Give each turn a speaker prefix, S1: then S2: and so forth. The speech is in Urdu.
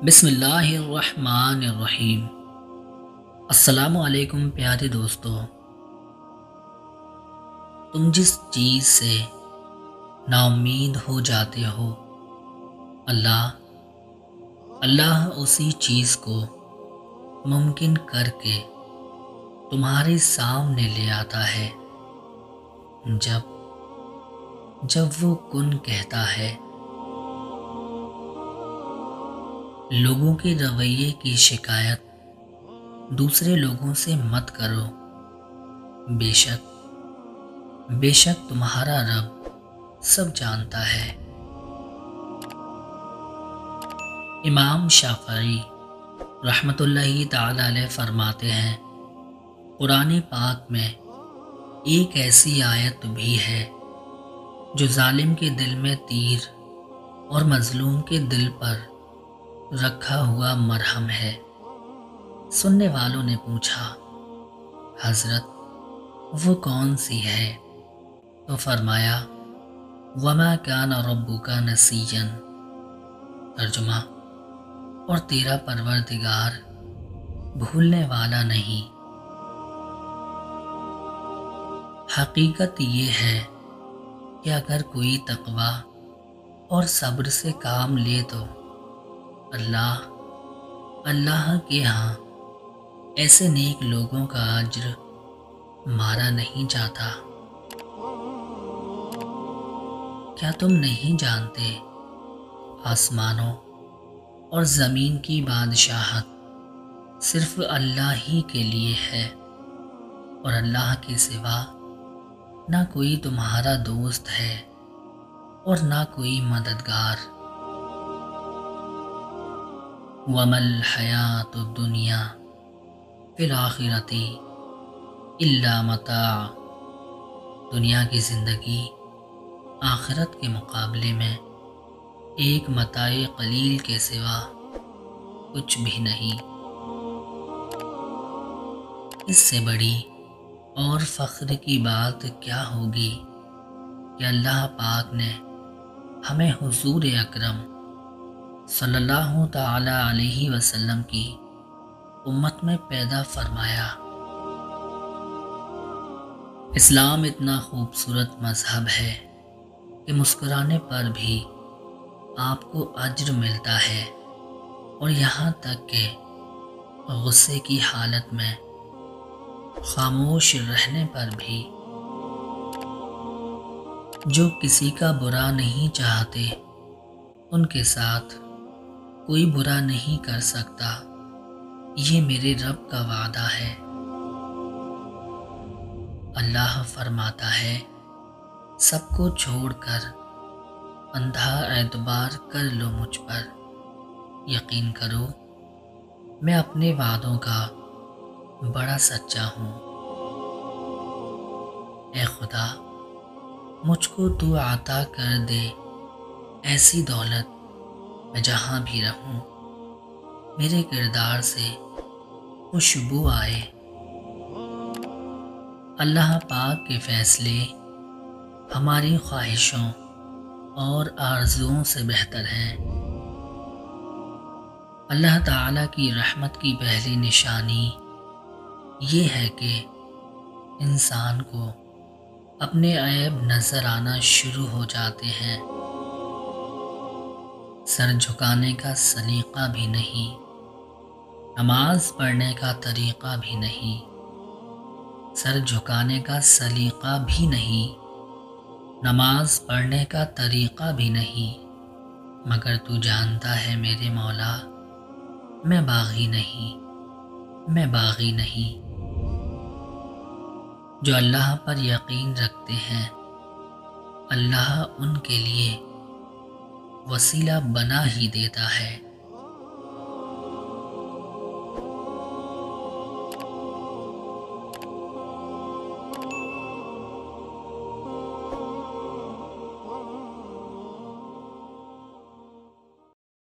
S1: بسم اللہ الرحمن الرحیم۔ السلام علیکم پیارے دوستو۔ تم جس چیز سے نا امید ہو جاتے ہو، اللہ اسی چیز کو ممکن کر کے تمہارے سامنے لے آتا ہے جب وہ کن کہتا ہے۔ لوگوں کے رویے کی شکایت دوسرے لوگوں سے مت کرو، بے شک تمہارا رب سب جانتا ہے۔ امام شافعی رحمۃ اللہ تعالی علیہ فرماتے ہیں، قرآن پاک میں ایک ایسی آیت بھی ہے جو ظالم کے دل میں تیر اور مظلوم کے دل پر رکھا ہوا مرہم ہے۔ سننے والوں نے پوچھا، حضرت وہ کون سی ہے؟ تو فرمایا، وما کان ربک نسیا، ترجمہ، اور تیرا پروردگار بھولنے والا نہیں۔ حقیقت یہ ہے کہ اگر کوئی تقوی اور صبر سے کام لے تو اللہ کے ہاں ایسے نیک لوگوں کا اجر مارا نہیں جاتا۔ کیا تم نہیں جانتے آسمانوں اور زمین کی بادشاہت صرف اللہ ہی کے لیے ہے، اور اللہ کے سوا نہ کوئی تمہارا دوست ہے اور نہ کوئی مددگار۔ وَمَا الْحَيَاةُ الدُّنْيَا فِي الْآخِرَةِ إِلَّا مَتَاعٌ، دنیا کی زندگی آخرت کے مقابلے میں ایک متاع قلیل کے سوا کچھ بھی نہیں۔ اس سے بڑی اور فخر کی بات کیا ہوگی کہ اللہ پاک نے ہمیں حضور اکرم صلی اللہ تعالی علیہ وسلم کی امت میں پیدا فرمایا۔ اسلام اتنا خوبصورت مذہب ہے کہ مسکرانے پر بھی آپ کو اجر ملتا ہے، اور یہاں تک کہ غصے کی حالت میں خاموش رہنے پر بھی۔ جو کسی کا برا نہیں چاہتے ان کے ساتھ کوئی برا نہیں کر سکتا، یہ میرے رب کا وعدہ ہے۔ اللہ فرماتا ہے، سب کو چھوڑ کر اندھا اعتبار کر لو مجھ پر، یقین کرو میں اپنے وعدوں کا بڑا سچا ہوں۔ اے خدا، مجھ کو تو عطا کر دے ایسی دولت میں جہاں بھی رہوں میرے کردار سے خوشبو آئے۔ اللہ پاک کے فیصلے ہماری خواہشوں اور آرزوؤں سے بہتر ہیں۔ اللہ تعالیٰ کی رحمت کی پہلی نشانی یہ ہے کہ انسان کو اپنے عیب نظر آنا شروع ہو جاتے ہیں۔ سر جھکانے کا سلیقہ بھی نہیں، نماز پڑھنے کا طریقہ بھی نہیں، سر جھکانے کا سلیقہ بھی نہیں، نماز پڑھنے کا طریقہ بھی نہیں، مگر تو جانتا ہے میرے مولا، میں باغی نہیں۔ جو اللہ پر یقین رکھتے ہیں اللہ ان کے لیے وسیلہ بنا ہی دیتا ہے۔